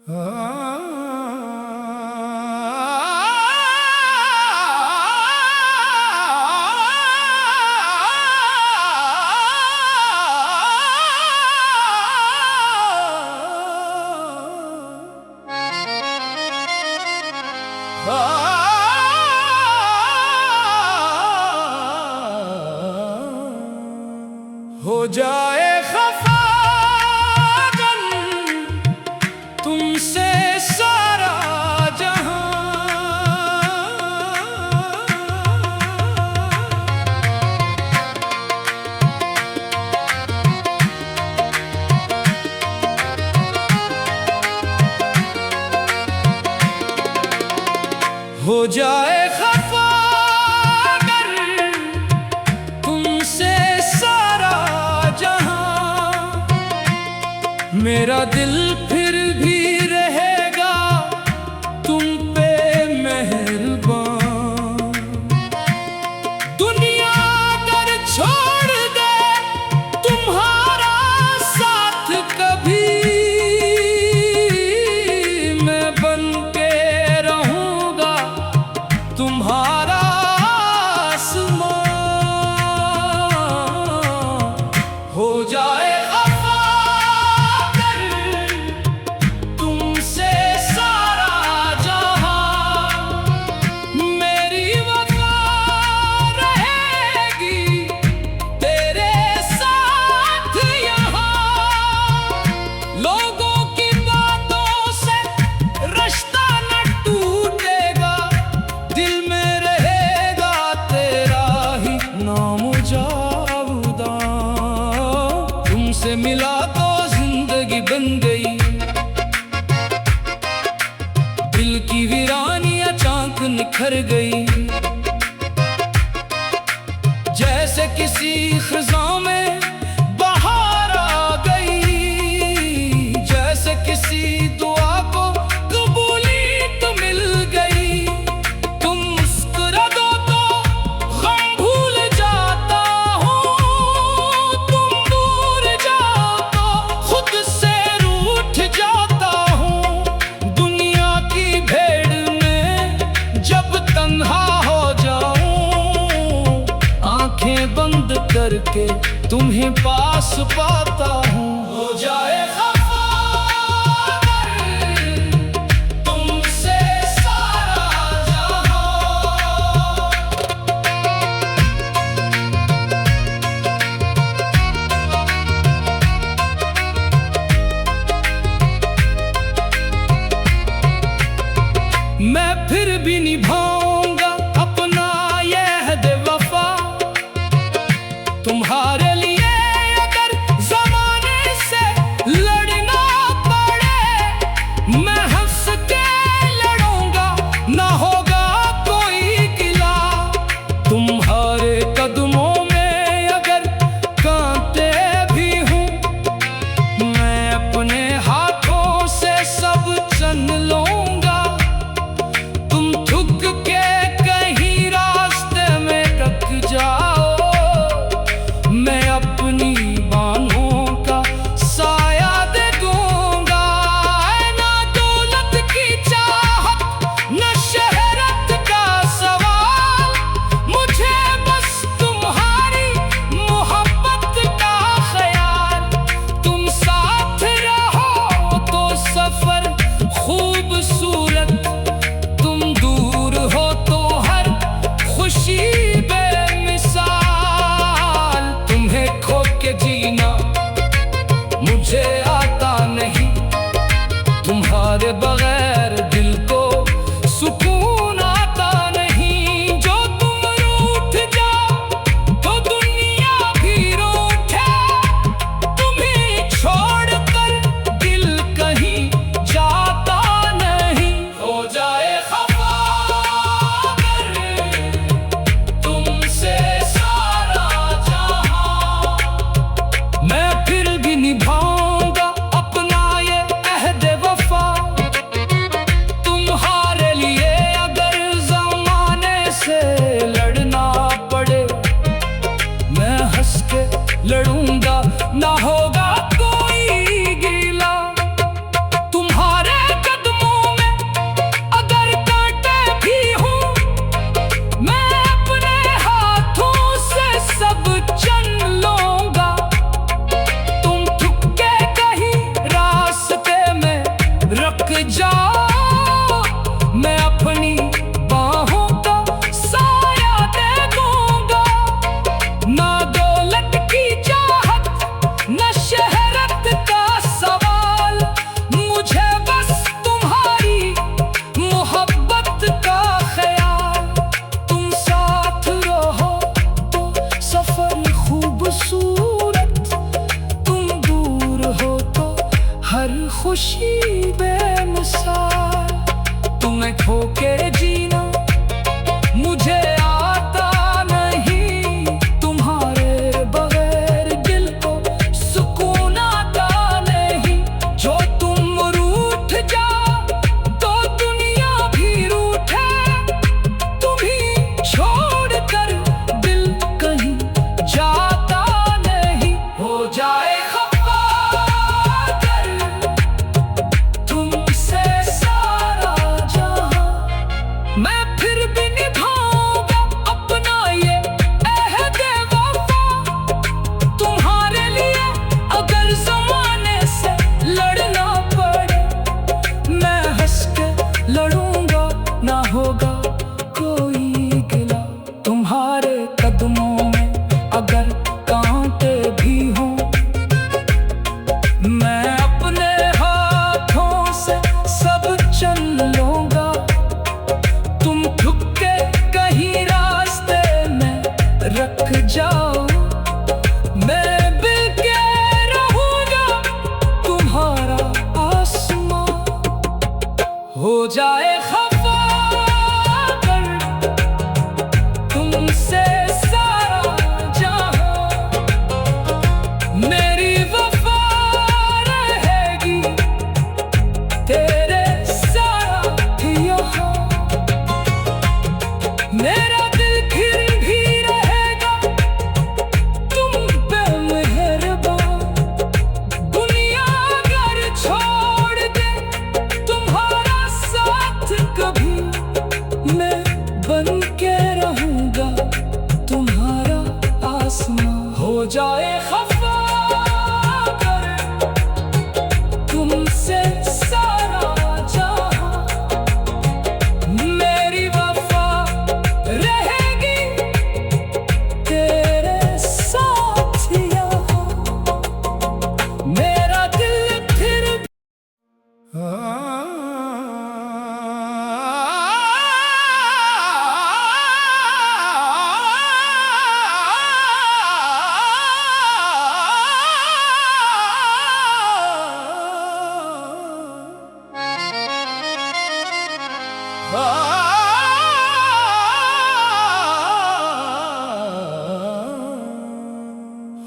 हो जाए खफा तुमसे सारा जहां, हो जाए खफा तुमसे सारा जहां, मेरा दिल फिर भी रहेगा तुम पे मेहरबान। दुनिया अगर छोड़ दे तुम्हारा साथ कभी, मैं बन के रहूंगा तुम्हारा आसमान। हो जाए तुमसे मिला तो जिंदगी बन गई, दिल की वीरानियां चाक निखर गई। जैसे किसी खिज़ां में बहार आ गई, जैसे किसी दुआ को कबूलियत मिल गई। तुम मुस्कुरा दो तो गम भूल जाता हूँ, तुम दूर जाओ तो खुद से रूठ जाता हूँ। दुनिया की भीड़ में जब तन्हा हो जाऊं, आंखें बंद करके तुम्हें पास पाता हूँ। हो जाए खफा तुमसे सारा जहां। मैं फिर भी निभाऊंगा अपना यह अहद वफा, तुम्हारे लिए अगर खुशी बेमिसाल, तुम्हें खो के जीना मुझे आता नहीं, तुम्हारे बगैर दिल को सुकून आता नहीं। जो तुम रूठ जाओ तो दुनिया भी रूठे, तुम्हें छोड़कर दिल कहीं जाता नहीं। हो जाए खफा कर तुमसे सारा जहां, मैं फिर भी निभाऊंगा अपना ये अहद वफा। तुम्हारे लिए अगर ज़माने से लड़ना पड़े, मैं हंस के लड़ूंगा, ना होगा कोई गिला। तुम्हारे कदमों में अगर कांटे भी हों, मैं अपने हाथों से सब चल लूंगा। तुम ठुक के कहीं रास्ते में रख जाओ, मैं बिल के रहूंगा तुम्हारा आसमां। हो जाए खफा कर तुमसे सारा जहां, मेरी वफा रहेगी तेरे साथ यहाँ। मेरा दिल फिर भी रहेगा तुम पे मेहरबान, दुनिया अगर छोड़ दे तुम्हारा साथ कभी, मैं बन के रहूंगा तुम्हारा आसमां। हो जाए खफा कर तुमसे सारा जहां, मेरी वफा रहेगी तेरे साथ यहाँ। मेरा दिल फिर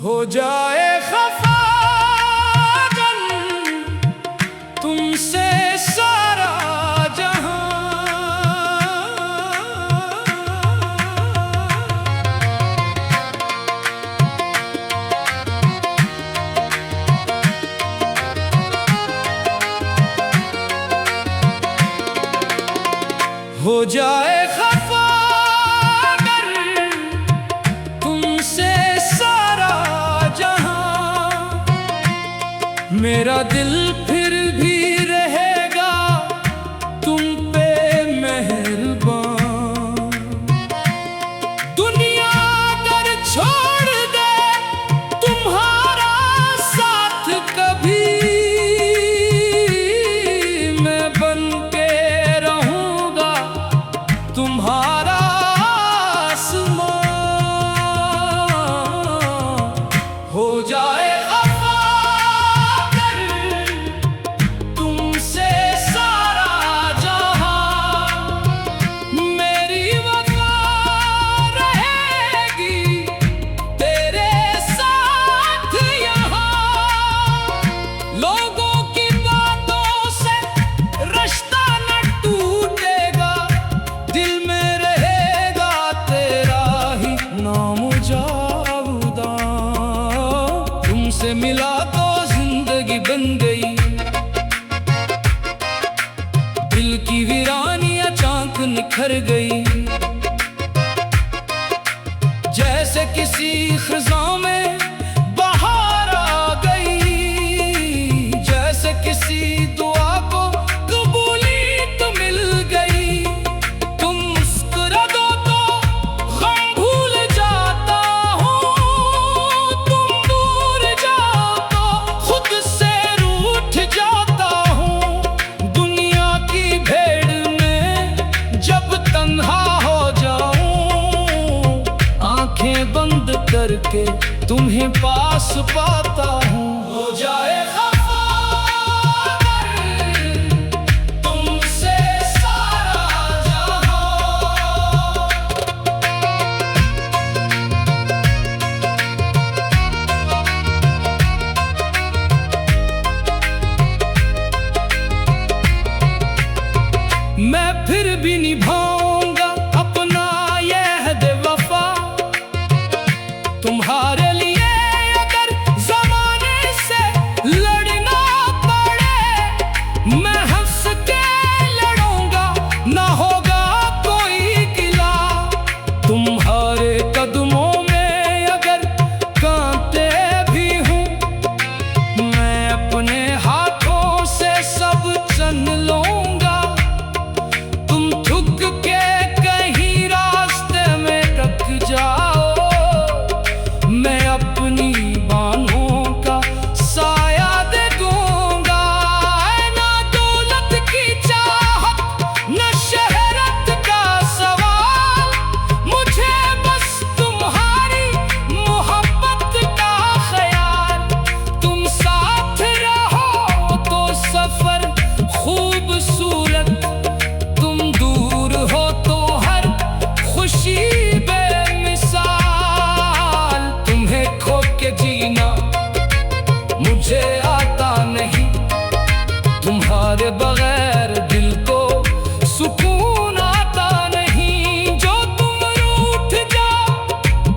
हो जाए खफा कर तुमसे सारा जहां, हो जाए खफा कर तुमसे सारा जहां, मेरा दिल फिर भी रहेगा तुम पे मेहरबान। दुनिया अगर छोड़ दे तुम्हारा साथ कभी, मैं बन के रहूंगा तुम्हारा आसमां। हो जाए तुमसे सारा जहां, मेरी वफा रहेगी तेरे साथ यहाँ। लोगों की बातों से रिश्ता न टूटेगा, दिल में रहेगा तेरा ही नाम जाऊदा। तुमसे मिला तो जिंदगी बन गई, दिल की वीरानियां चाक निखर गई। जैसे किसी खिज़ां में बहार आ गई, जैसे किसी दुआ को कबूलियत मिल गई। तुम मुस्कुरा दो तो गम भूल जाता हूँ, तुम दूर जाओ तो खुद से रूठ जाता हूँ। दुनिया की भेड़ में जब तन्हा हो जाऊं, आंखें बंद करके तुम्हें पास पाता हूँ। हो जाए खफा कर भी निभाऊंगा अपना यह हद वफा। तुम्हारे लिए अगर जमाने से लड़ना पड़े, मैं हंस के लड़ूंगा, ना होगा कोई गिला। तुम्हारे कदमों में अगर कांटे भी हूँ, मैं अपने हाथों से सब चन लूंगा। तुम थक के कहीं रास्ते में रख जाओ, मैं अपनी बाहों का साया दे दूंगा। ना दौलत की चाहत, न शहरत का सवाल, मुझे बस तुम्हारी मोहब्बत का ख्याल। तुम साथ रहो तो सफर खूबसूरत, तुम दूर हो तो हर खुशी बेमिसाल। तुम्हें खो के जीना मुझे आता नहीं, तुम्हारे बगैर दिल को सुकून आता नहीं। जो तुम रूठ जाओ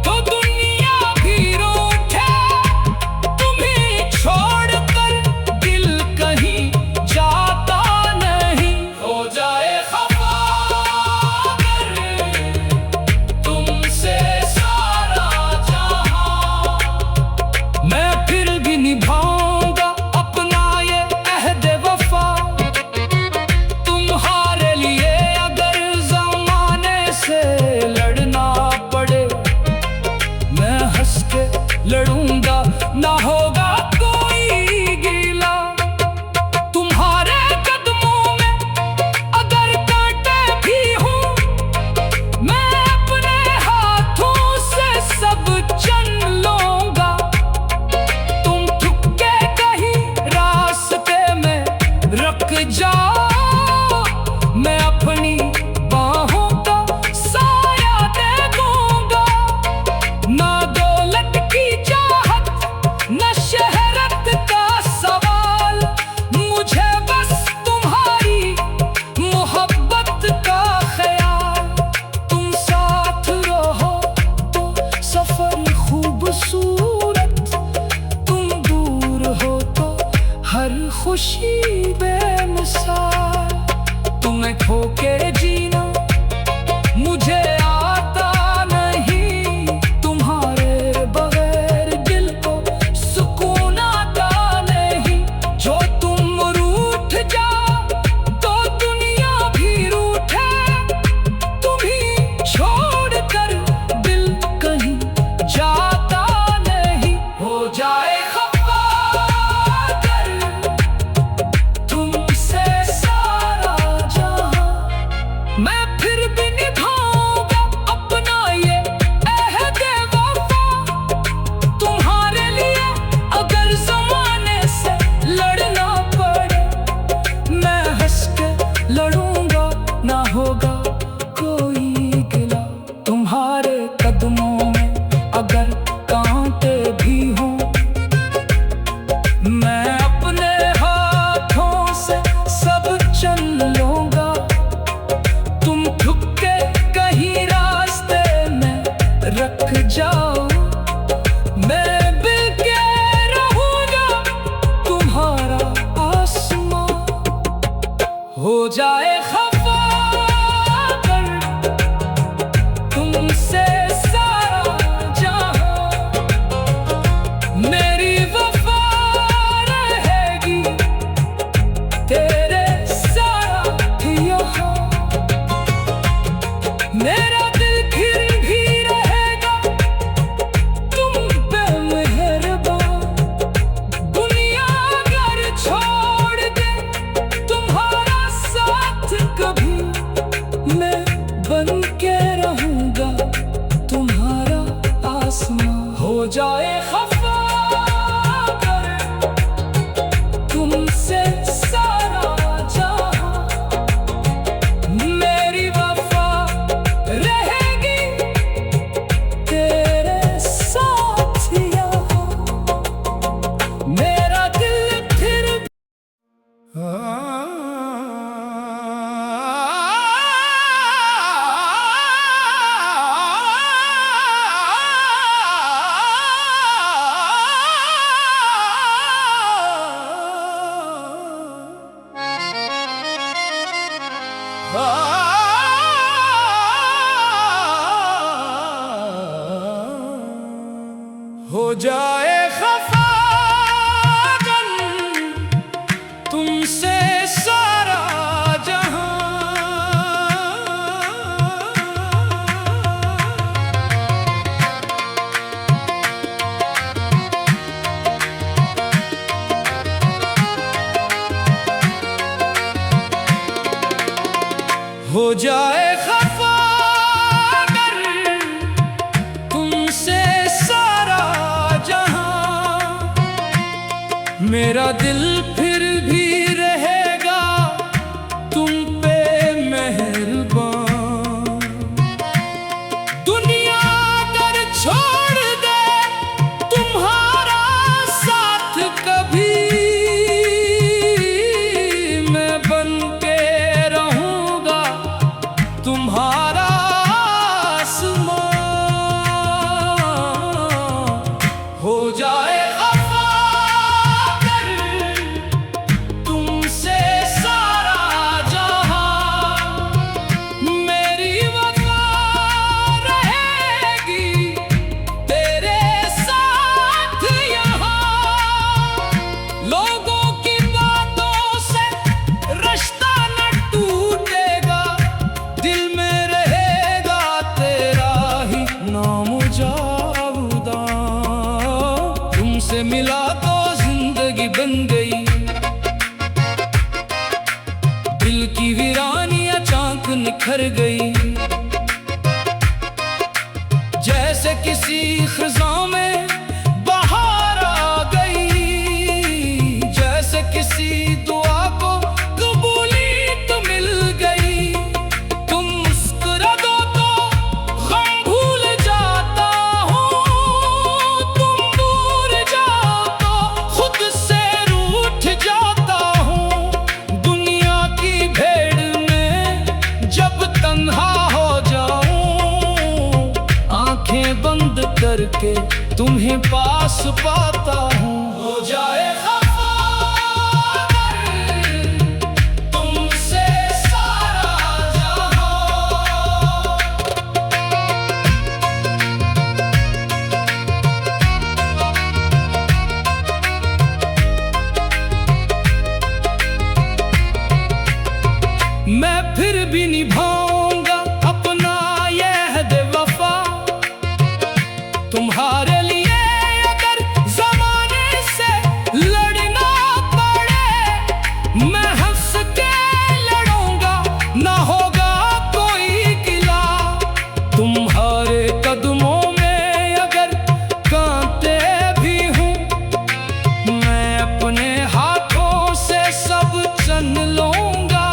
तो दुनिया भी रूठे, तुम्हें छोड़कर दिल कहीं जाता नहीं। हो जाए खफा अगर तुमसे सारा जहां, मैं फिर भी निभाऊंगा अपना ये अहद वफा। तुम्हारे लिए अगर जमाने से लड़ना पड़े, मैं हंस के लड़ूंगा, ना होगा कोई गिला। तुम्हारे कदमों में अगर कांटे भी हूँ, मैं अपने हाथों से सब चन लूंगा। तुम थक के कहीं रास्ते में रख जाओ, मैं अपनी बाहों का साया दे दूंगा। ना दौलत की चाहत, न शहरत का सवाल, मुझे बस तुम्हारी मोहब्बत का ख्याल। तुम साथ रहो तो सफर खूबसूरत, तुम दूर हो तो हर खुशी बेमिसाल। तुम्हें खो के जीना मुझे आता नहीं, तुम्हारे बगैर दिल को सुकून आता नहीं। जो तुम रूठ जाओ तो दुनिया भी रूठे, तुम्हें छोड़कर दिल कहीं जाता नहीं। हो जाए खफा अगर तुमसे सारा जहां, मैं फिर भी निभाऊंगा अपना ये अहद वफा। तुम्हारे लिए अगर जमाने से लड़ना पड़े, मैं हंस के लड़ूंगा, ना होगा कोई गिला। तुम्हारे कदमों में अगर कांटे भी हों, मैं अपने हाथों से सब चन लूंगा। तुम थक के कहीं रास्ते में रख जाओ, मैं बिल के रहूंगा तुम्हारा आसमां। हो जाए खफा अगर तुमसे सारा जहां, मेरी वफा रहेगी तेरे साथ यहाँ। मेरा दिल फिर भी रहेगा तुम पे मेहरबान। दुनिया अगर छोड़ दे तुम्हारा साथ कभी, मैं बन के रहूंगा तुम्हारा आसमां। हो जाए खफा अगर तुमसे सारा जहां, मेरी वफा रहेगी तेरे साथ यहाँ। मेरा दिल फिर हो जाए खफा तुमसे सारा जहां, हो जाए खफा अगर तुमसे सारा जहां, मेरा दिल फिर भी रहेगा तुम पे मेहरबान। दुनिया अगर छोड़ दे तुम्हारा साथ कभी, मैं बन के रहूंगा तुम्हारा आसमान। हो जाए खफा अगर तुमसे सारा जहां, मेरी वफा रहेगी तेरे साथ यहाँ। लोगों की बातों से रिश्ता न टूटेगा, दिल में रहेगा तेरा ही नाम जावुदा। तुमसे मिला तो जिंदगी बन गई, दिल की वीरानियां चाक निखर गई। जैसे किसी खिज़ां में बहार आ गई, जैसे किसी दुआ को कबूलियत मिल गई। तुम मुस्कुरा दो तो गम भूल जाता हूँ, तुम दूर जाओ तो खुद से रूठ जाता हूँ। दुनिया की भीड़ में जब तन्हा हो जाऊं, आंखें बंद करके तुम्हें पास पाता हूँ। हो जाए खफा अगर तुमसे सारा जहां। मैं फिर भी निभाऊंगा अपना ये अहद वफा, तुम्हारे लिए अगर ज़माने से लड़ना पड़े, मैं हंस के लड़ूंगा, ना होगा कोई गिला। तुम्हारे कदमों में अगर कांटे भी हूँ, मैं अपने हाथों से सब चन लूंगा।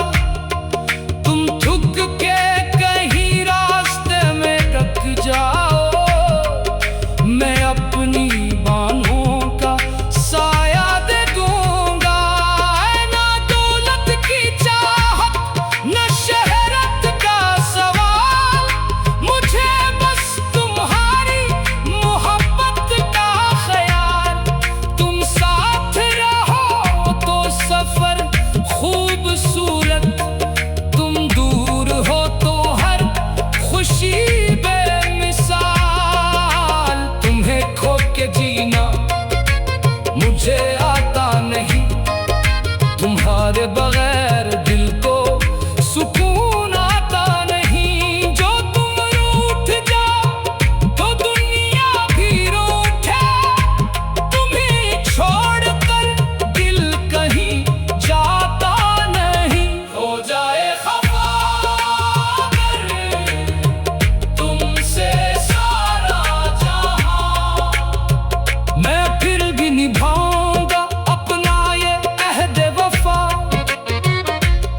तुम झुक के कहीं रास्ते में रख जाओ, मैं अपनी बाहों का साया दे दूंगा। ना दौलत की चाहत, न शहरत का सवाल, मुझे बस तुम्हारी मोहब्बत का ख्याल। तुम साथ रहो तो सफर खूबसूरत, तुम दूर हो तो हर खुशी बेमिसाल। तुम्हें खो के जीना मुझे आता नहीं, तुम्हारे बगैर दिल को सुकून आता नहीं। जो तुम रूठ जाओ तो दुनिया भी रूठे, तुम्हें छोड़कर दिल कहीं जाता नहीं। हो जाए खफा अगर तुमसे सारा जहां, मैं फिर भी निभाऊंगा अपना ये अहद वफा।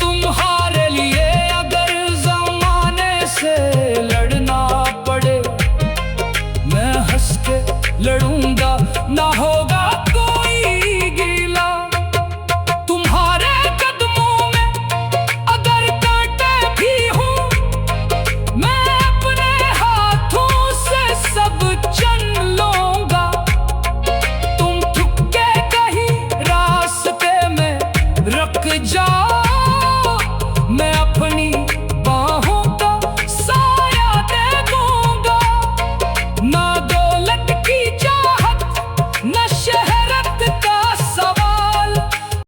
तुम्हारे लिए अगर ज़माने से लड़ना पड़े, मैं हंस के लड़ूंगा, ना होगा कोई गिला। तुम्हारे कदमों में अगर कांटे भी हूँ, मैं अपने हाथों से सब चन लूंगा। तुम झुक के कहीं रास्ते में रख जाओ,